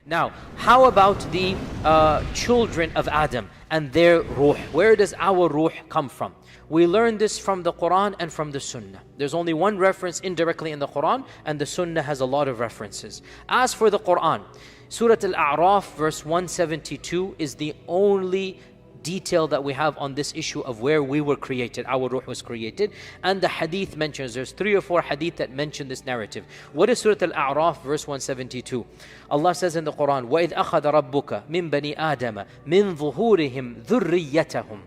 Now, how about the children of Adam and their ruh? Where does our ruh come from? We learn this from the Quran and from the Sunnah. There's only one reference indirectly in the Quran, and the Sunnah has a lot of references. As for the Quran, Surah Al-A'raf verse 172 is the only detail that we have on this issue of where we were created, our ruh was created. And the hadith mentions, there's 3 or 4 hadith that mention this narrative. What is Surah Al-A'raf verse 172? Allah says in the Quran, وَإِذْ أَخَذَ رَبُّكَ مِنْ بَنِي آدَمَ مِنْ ظُهُورِهِمْ ذُرِّيَّتَهُمْ.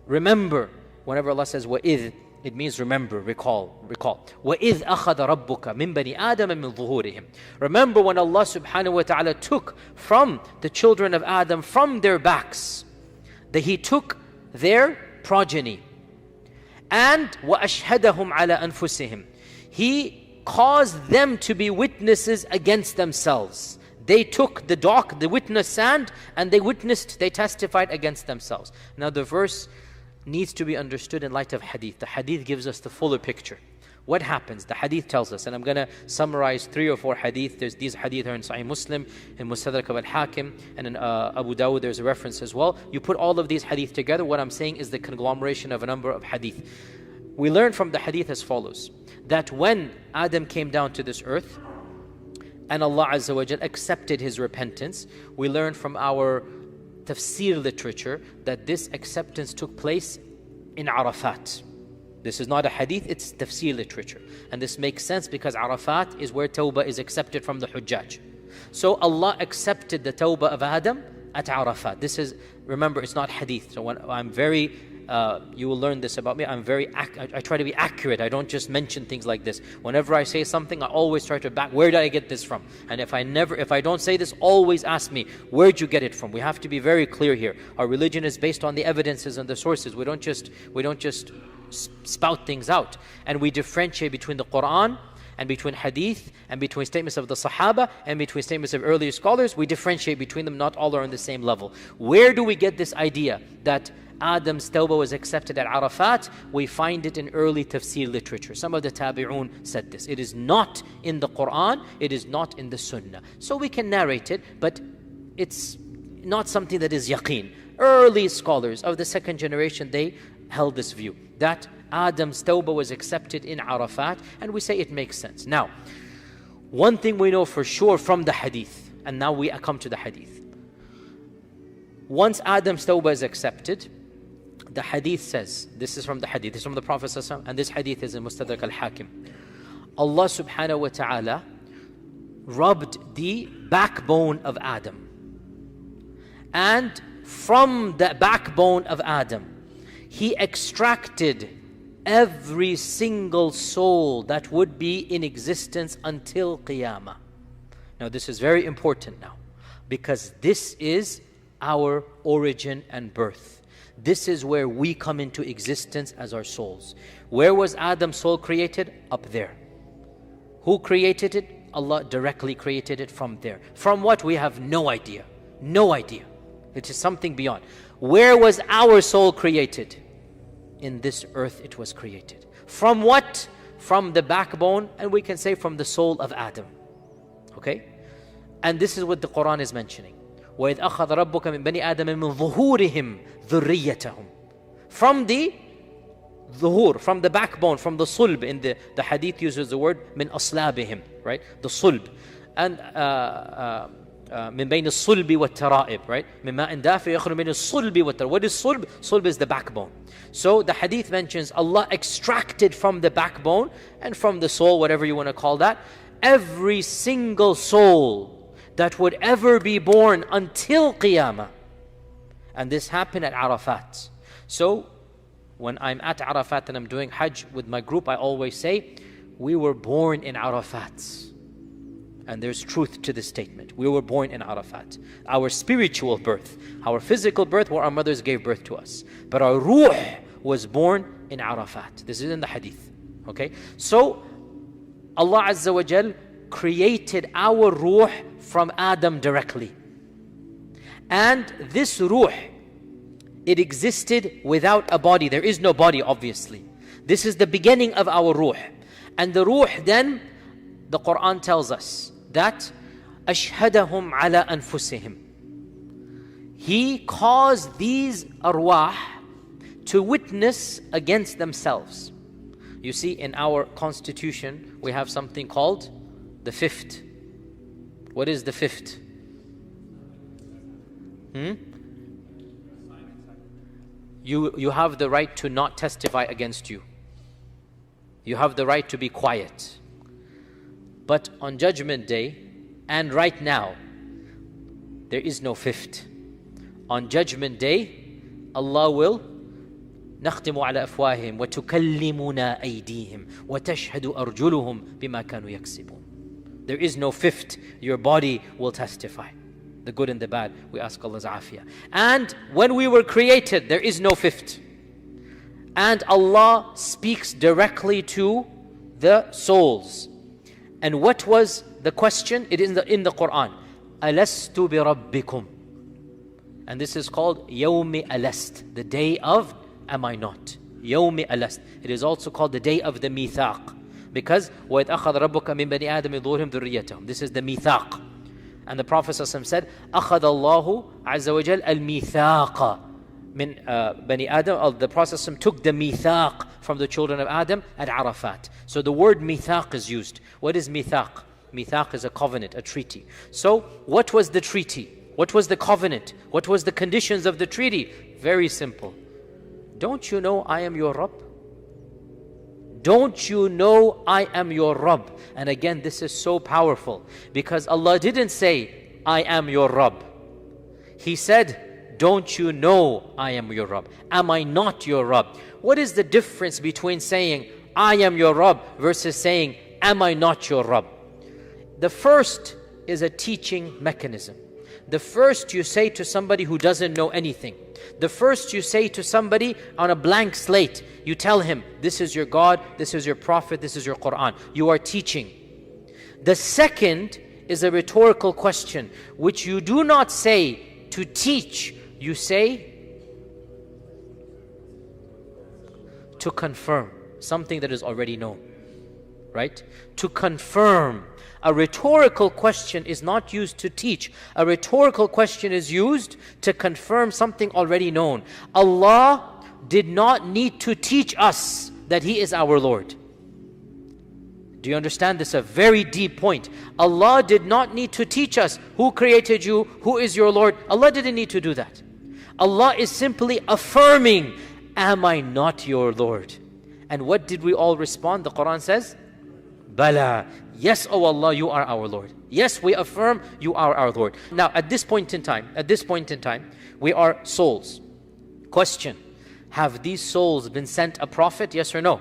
Remember, whenever Allah says وَإِذْ, it means remember, recall. وَإِذْ أَخَذَ رَبُّكَ مِنْ بَنِي آدَمَ مِنْ ظُهُورِهِمْ. Remember when Allah subhanahu wa ta'ala took from the children of Adam, from their backs, that He took their progeny. And وَأَشْهَدَهُمْ عَلَى أَنفُسِهِمْ. He caused them to be witnesses against themselves. They took the witness stand, and they testified against themselves. Now the verse needs to be understood in light of hadith. The hadith gives us the fuller picture. What happens? The hadith tells us, and I'm going to summarize 3 or 4 hadith. These hadith are in Sahih Muslim, in Mustadrak of Al-Hakim, and in Abu Dawud there's a reference as well. You put all of these hadith together, what I'm saying is the conglomeration of a number of hadith. We learn from the hadith as follows, that when Adam came down to this earth, and Allah Azza wa Jal accepted his repentance, we learn from our tafsir literature that this acceptance took place in Arafat. This is not a hadith, it's tafsir literature. And this makes sense because Arafat is where tawbah is accepted from the Hujjaj. So Allah accepted the tawbah of Adam at Arafat. This is, remember, it's not hadith. So when I'm very, you will learn this about me, I try to be accurate. I don't just mention things like this. Whenever I say something, I always try to back, where did I get this from? And if I don't say this, always ask me, where'd you get it from? We have to be very clear here. Our religion is based on the evidences and the sources. We don't just spout things out. And we differentiate between the Quran and between hadith and between statements of the Sahaba and between statements of earlier scholars. We differentiate between them. Not all are on the same level. Where do we get this idea that Adam's tawbah was accepted at Arafat? We find it in early tafsir literature. Some of the tabi'un said this. It is not in the Quran, it is not in the Sunnah. So we can narrate it, but it's not something that is yaqeen. Early scholars of the 2nd generation, they held this view, that Adam's tawbah was accepted in Arafat, and we say it makes sense. Now, one thing we know for sure from the hadith, and now we come to the hadith. Once Adam's tawbah is accepted, the hadith says, this is from the hadith, this is from the Prophet ﷺ, and this hadith is in Mustadrak Al-Hakim. Allah subhanahu wa ta'ala rubbed the backbone of Adam. And from the backbone of Adam, He extracted every single soul that would be in existence until Qiyamah. Now this is very important now, because this is our origin and birth. This is where we come into existence as our souls. Where was Adam's soul created? Up there. Who created it? Allah directly created it from there. From what? We have no idea. No idea. It is something beyond. Where was our soul created? In this earth it was created. From what? From the backbone, and we can say from the soul of Adam. Okay? And this is what the Quran is mentioning. وَإِذْ أَخَذَ رَبُّكَ مِنْ بَنِي آدَمَ مِنْ ظُهُورِهِمْ ذُرِّيَّتَهُمْ. From the dhuhur, from the backbone, from the sulb. In the hadith uses the word min aslabihim, right? The sulb. And min bayn as-sulbi wa tara'ib, right? Min ma'in dafi yakhruju min as-sulbi wa tara'ib. What is sulb? Sulb is the backbone. So the hadith mentions Allah extracted from the backbone and from the soul, whatever you want to call that, every single soul that would ever be born until Qiyamah. And this happened at Arafat. So when I'm at Arafat and I'm doing Hajj with my group, I always say, we were born in Arafat. And there's truth to this statement. We were born in Arafat. Our spiritual birth, our physical birth, where our mothers gave birth to us. But our ruh was born in Arafat. This is in the hadith. Okay? So Allah Azza wa Jal created our ruh from Adam directly. And this ruh, it existed without a body. There is no body, obviously. This is the beginning of our ruh. And the ruh then, the Quran tells us that أشهدهم على أنفسهم. He caused these arwah to witness against themselves. You see, in our constitution, we have something called the fifth. What is the fifth? You have the right to not testify against you. You have the right to be quiet. But on Judgment Day, and right now, there is no fifth. On Judgment Day, Allah will نختم على أفواههم وتكلمنا أيديهم وتشهد أرجلهم بما كانوا يكسبون. There is no fifth. Your body will testify. The good and the bad. We ask Allah's afiyah. And when we were created, there is no fifth. And Allah speaks directly to the souls. And what was the question? It is in the Quran. أَلَسْتُ بِرَبِّكُمْ. And this is called يَوْمِ أَلَسْتُ, the day of am I not. يَوْمِ أَلَسْتُ. It is also called the day of the mithaq. Because وَإِذْ أَخَذَ رَبُّكَ مِنْ بَنِي آدَمِ مِنْ ظُهُورِهِمْ ذُرِّيَّتَهُم. This is the mithaq. And the Prophet ﷺ said, أَخَذَ اللَّهُ عَزَّ وَجَلَ الْمِيثَاقَ مِنْ بَنِي آدَم. The Prophet ﷺ took the mithaq from the children of Adam at Arafat. So the word mithaq is used. What is mithaq? Mithaq is a covenant, a treaty. So what was the treaty? What was the covenant? What was the conditions of the treaty? Very simple. Don't you know I am your Rabb? Don't you know I am your Rabb? And again, this is so powerful because Allah didn't say, I am your Rabb. He said, don't you know I am your Rabb? Am I not your Rabb? What is the difference between saying, I am your Rabb versus saying, am I not your Rabb? The first is a teaching mechanism. The first you say to somebody who doesn't know anything. The first you say to somebody on a blank slate, you tell him, this is your God, this is your Prophet, this is your Quran. You are teaching. The second is a rhetorical question, which you do not say to teach, you say to confirm something that is already known. Right? To confirm. A rhetorical question is not used to teach. A rhetorical question is used to confirm something already known. Allah did not need to teach us that He is our Lord. Do you understand? This is a very deep point. Allah did not need to teach us who created you, who is your Lord. Allah didn't need to do that. Allah is simply affirming, am I not your Lord? And what did we all respond? The Quran says, Bala. Yes, O Allah, you are our Lord. Yes, we affirm you are our Lord. Now, at this point in time, we are souls. Question, have these souls been sent a prophet? Yes or no?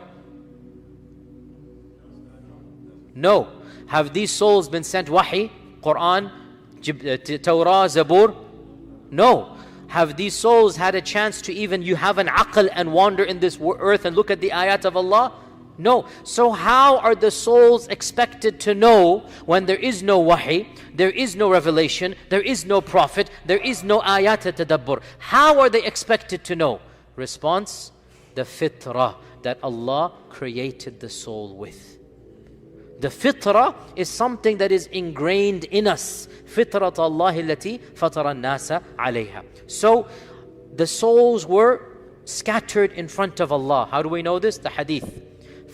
No. Have these souls been sent wahi, Quran, Torah, Zabur? No. Have these souls had a chance to even you have an aql and wander in this earth and look at the ayat of Allah? No. So how are the souls expected to know when there is no wahi, there is no revelation, there is no prophet, there is no ayat tadabbur? How are they expected to know? Response, the fitrah that Allah created the soul with. The fitrah is something that is ingrained in us. Fitrat Allah allati fatara an-nasa alayha. So the souls were scattered in front of Allah. How do we know this? The hadith.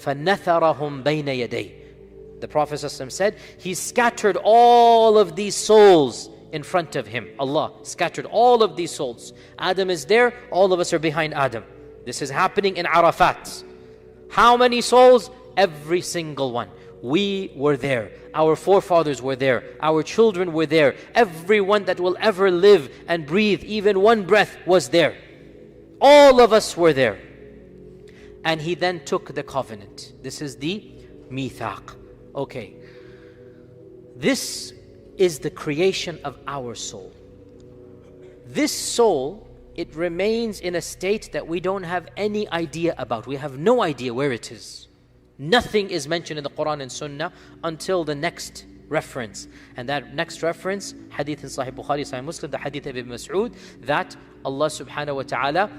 فَنَثَرَهُمْ بَيْنَ يَدَيْهِ. The Prophet ﷺ said, He scattered all of these souls in front of Him. Allah scattered all of these souls. Adam is there, all of us are behind Adam. This is happening in Arafat. How many souls? Every single one. We were there. Our forefathers were there. Our children were there. Everyone that will ever live and breathe, even one breath, was there. All of us were there. And He then took the covenant. This is the mithaq. Okay. This is the creation of our soul. This soul, it remains in a state that we don't have any idea about. We have no idea where it is. Nothing is mentioned in the Quran and Sunnah until the next reference. And that next reference, hadith in Sahih Bukhari, Sahih Muslim, the hadith of Ibn Mas'ud, that Allah subhanahu wa ta'ala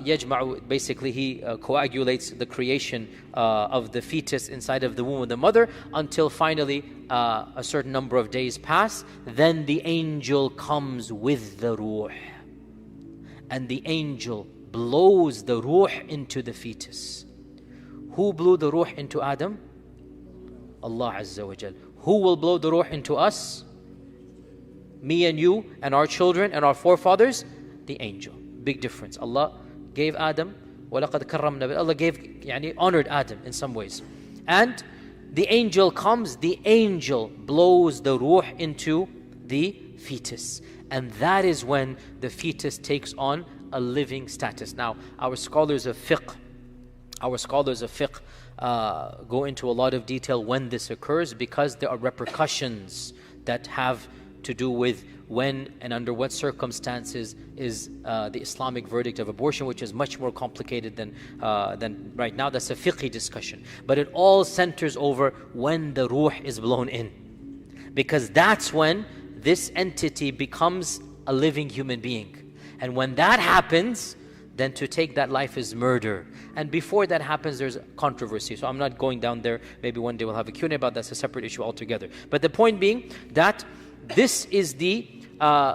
yajma'u, basically He coagulates the creation of the fetus inside of the womb of the mother until finally a certain number of days pass. Then the angel comes with the ruh. And the angel blows the ruh into the fetus. Who blew the ruh into Adam? Allah Azza wa Jal. Who will blow the ruh into us? Me and you and our children and our forefathers? The angel. Big difference. Allah gave Adam, وَلَقَدْ كَرَّمْنَا, Allah gave, honored Adam in some ways. And the angel comes, the angel blows the ruh into the fetus. And that is when the fetus takes on a living status. Now, our scholars of fiqh go into a lot of detail when this occurs, because there are repercussions that have to do with when and under what circumstances is the Islamic verdict of abortion, which is much more complicated than right now. That's a fiqhi discussion. But it all centers over when the ruh is blown in, because that's when this entity becomes a living human being. And when that happens, then to take that life is murder. And before that happens, there's controversy. So I'm not going down there. Maybe one day we'll have a Q&A about that. That's a separate issue altogether. But the point being that this is the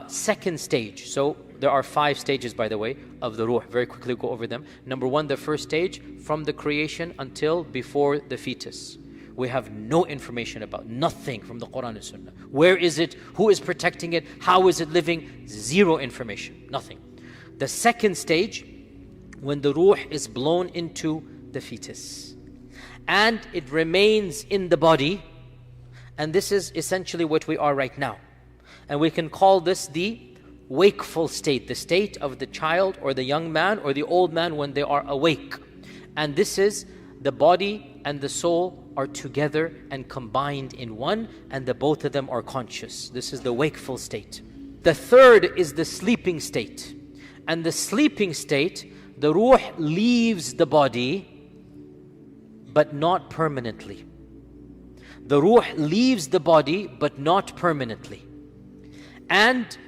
second stage. So there are 5 stages, by the way, of the ruh. Very quickly go over them. Number 1, the first stage, from the creation until before the fetus. We have no information about, nothing from the Quran and Sunnah. Where is it? Who is protecting it? How is it living? Zero information. Nothing. The second stage, when the ruh is blown into the fetus and it remains in the body, and this is essentially what we are right now. And we can call this the wakeful state, the state of the child or the young man or the old man when they are awake. And this is the body and the soul are together and combined in one, and the both of them are conscious. This is the wakeful state. The third is the sleeping state. And the sleeping state, the ruh leaves the body, but not permanently. The ruh leaves the body, but not permanently. And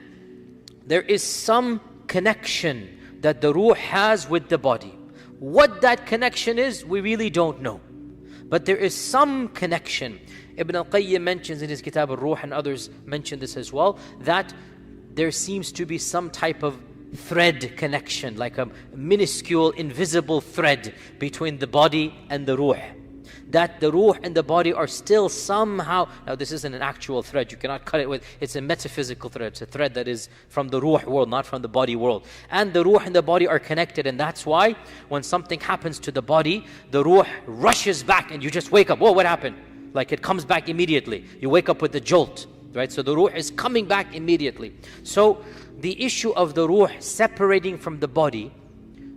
there is some connection that the ruh has with the body. What that connection is, we really don't know. But there is some connection. Ibn al-Qayyim mentions in his Kitab al-Ruh, and others mention this as well, that there seems to be some type of thread connection, like a minuscule invisible thread between the body and the ruh. That the ruh and the body are still somehow, now this isn't an actual thread, you cannot cut it with, it's a metaphysical thread, it's a thread that is from the ruh world, not from the body world. And the ruh and the body are connected, and that's why when something happens to the body, the ruh rushes back and you just wake up. Whoa, what happened? Like it comes back immediately. You wake up with the jolt, right? So the ruh is coming back immediately. So the issue of the ruh separating from the body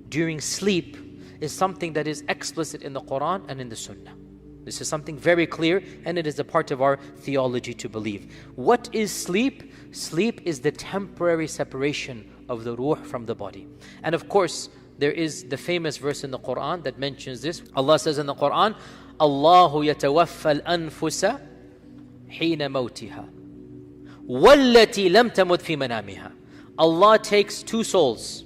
during sleep is something that is explicit in the Quran and in the Sunnah. This is something very clear, and it is a part of our theology to believe. What is sleep? Sleep is the temporary separation of the ruh from the body. And of course, there is the famous verse in the Quran that mentions this. Allah says in the Quran, Allahu yatawaffa al-anfusa hina mawtiha wallati lam tamut fi manamiha. Allah takes 2 souls.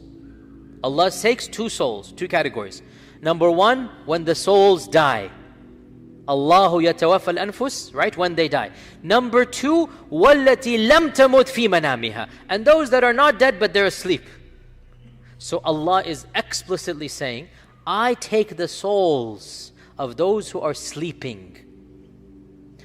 Allah takes 2 souls, 2 categories. Number 1, when the souls die. Allahu yatawaffa al-anfus, right, when they die. Number 2, wallati lam tamut fi manamiha, and those that are not dead but they're asleep. So Allah is explicitly saying, I take the souls of those who are sleeping.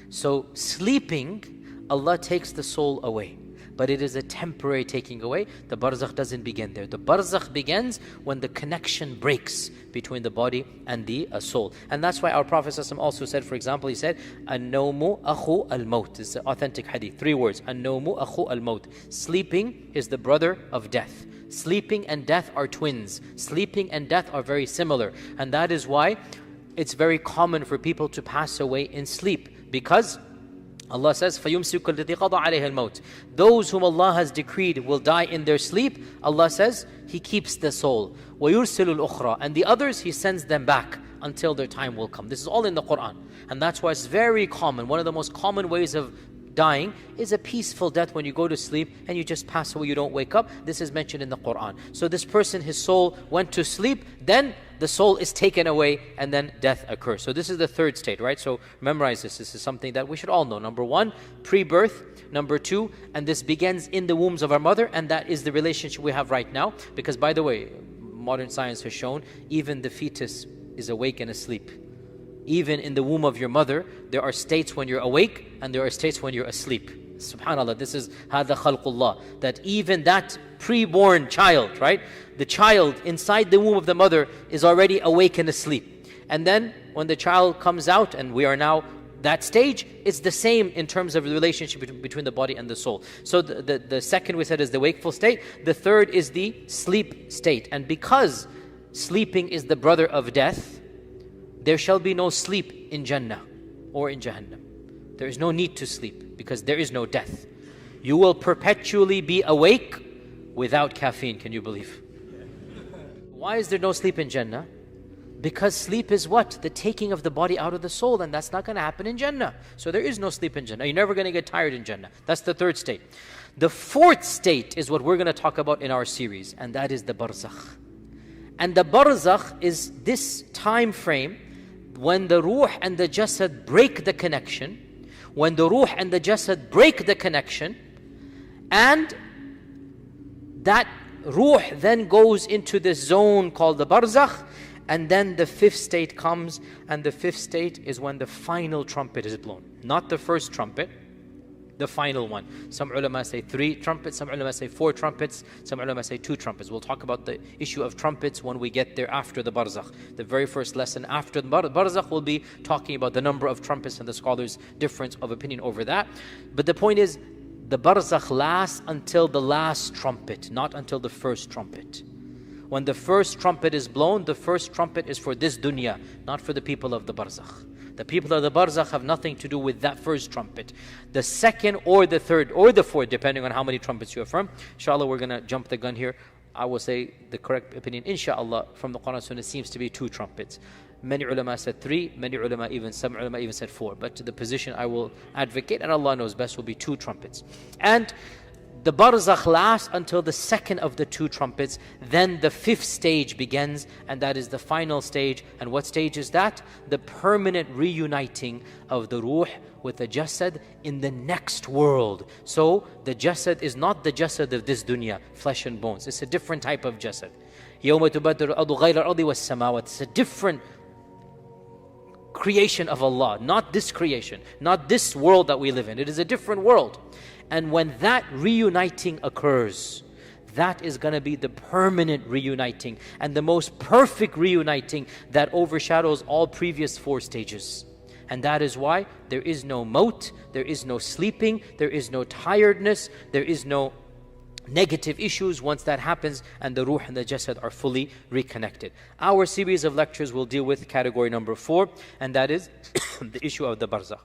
So sleeping, Allah takes the soul away. But it is a temporary taking away. The barzakh doesn't begin there. The barzakh begins when the connection breaks between the body and the soul. And that's why our Prophet ﷺ also said, for example, he said, An-nawmu akhu al-maut. This is an authentic hadith. 3 words. An-nawmu akhu al-maut. Sleeping is the brother of death. Sleeping and death are twins. Sleeping and death are very similar. And that is why it's very common for people to pass away in sleep. Because Allah says, فَيُمْسِكُ الَّذِي قَضَى عَلَيْهَا الْمَوْتِ. Those whom Allah has decreed will die in their sleep, Allah says, He keeps the soul. وَيُرْسِلُ الْأُخْرَى. And the others, He sends them back until their time will come. This is all in the Quran. And that's why it's very common. One of the most common ways of dying is a peaceful death when you go to sleep and you just pass away, you don't wake up. This is mentioned in the Quran. So this person, his soul went to sleep, then the soul is taken away, and then death occurs. So this is the third state, right? So memorize this. This is something that we should all know. Number one, pre-birth. Number two, and this begins in the wombs of our mother, and that is the relationship we have right now. Because by the way, modern science has shown even the fetus is awake and asleep. Even in the womb of your mother, there are states when you're awake and there are states when you're asleep. SubhanAllah, this is هذا خلق الله. That even that pre-born child, right? The child inside the womb of the mother is already awake and asleep. And then when the child comes out, and we are now that stage, it's the same in terms of the relationship between the body and the soul. So the second we said is the wakeful state. The third is the sleep state. And because sleeping is the brother of death, there shall be no sleep in Jannah or in Jahannam. There is no need to sleep because there is no death. You will perpetually be awake without caffeine. Can you believe? Why is there no sleep in Jannah? Because sleep is what? The taking of the body out of the soul, and that's not going to happen in Jannah. So there is no sleep in Jannah. You're never going to get tired in Jannah. That's the third state. The fourth state is what we're going to talk about in our series, and that is the barzakh. And the barzakh is this time frame when the ruh and the jasad break the connection, when the ruh and the jasad break the connection, and that ruh then goes into this zone called the barzakh, and then the fifth state comes, and the fifth state is when the final trumpet is blown. Not the first trumpet, the final one. Some ulama say 3 trumpets, some ulama say 4 trumpets, some ulama say 2 trumpets. We'll talk about the issue of trumpets when we get there after the barzakh. The very first lesson after the barzakh will be talking about the number of trumpets and the scholars' difference of opinion over that. But the point is, the barzakh lasts until the last trumpet, not until the first trumpet. When the first trumpet is blown, the first trumpet is for this dunya, not for the people of the barzakh. The people of the barzakh have nothing to do with that first trumpet. The second or the third or the fourth, depending on how many trumpets you affirm. Inshallah, we're going to jump the gun here. I will say the correct opinion, inshallah, from the Quran and Sunnah seems to be 2 trumpets. Many ulama said 3, many ulama some ulama even said 4. But the position I will advocate, and Allah knows best, will be 2 trumpets. And the barzakh lasts until the second of the 2 trumpets. Then the 5th stage begins, and that is the final stage. And what stage is that? The permanent reuniting of the ruh with the jasad in the next world. So the jasad is not the jasad of this dunya, flesh and bones. It's a different type of jasad. يَوْمَ تُبَدَّلُ الْأَرْضُ غَيْرَ الْأَرْضِ وَالسَّمَاوَاتِ. It's a different creation of Allah, not this creation, not this world that we live in. It is a different world. And when that reuniting occurs, that is going to be the permanent reuniting and the most perfect reuniting that overshadows all previous 4 stages. And that is why there is no maut, there is no sleeping, there is no tiredness, there is no negative issues once that happens and the ruh and the jasad are fully reconnected. Our series of lectures will deal with category number 4, and that is the issue of the barzakh.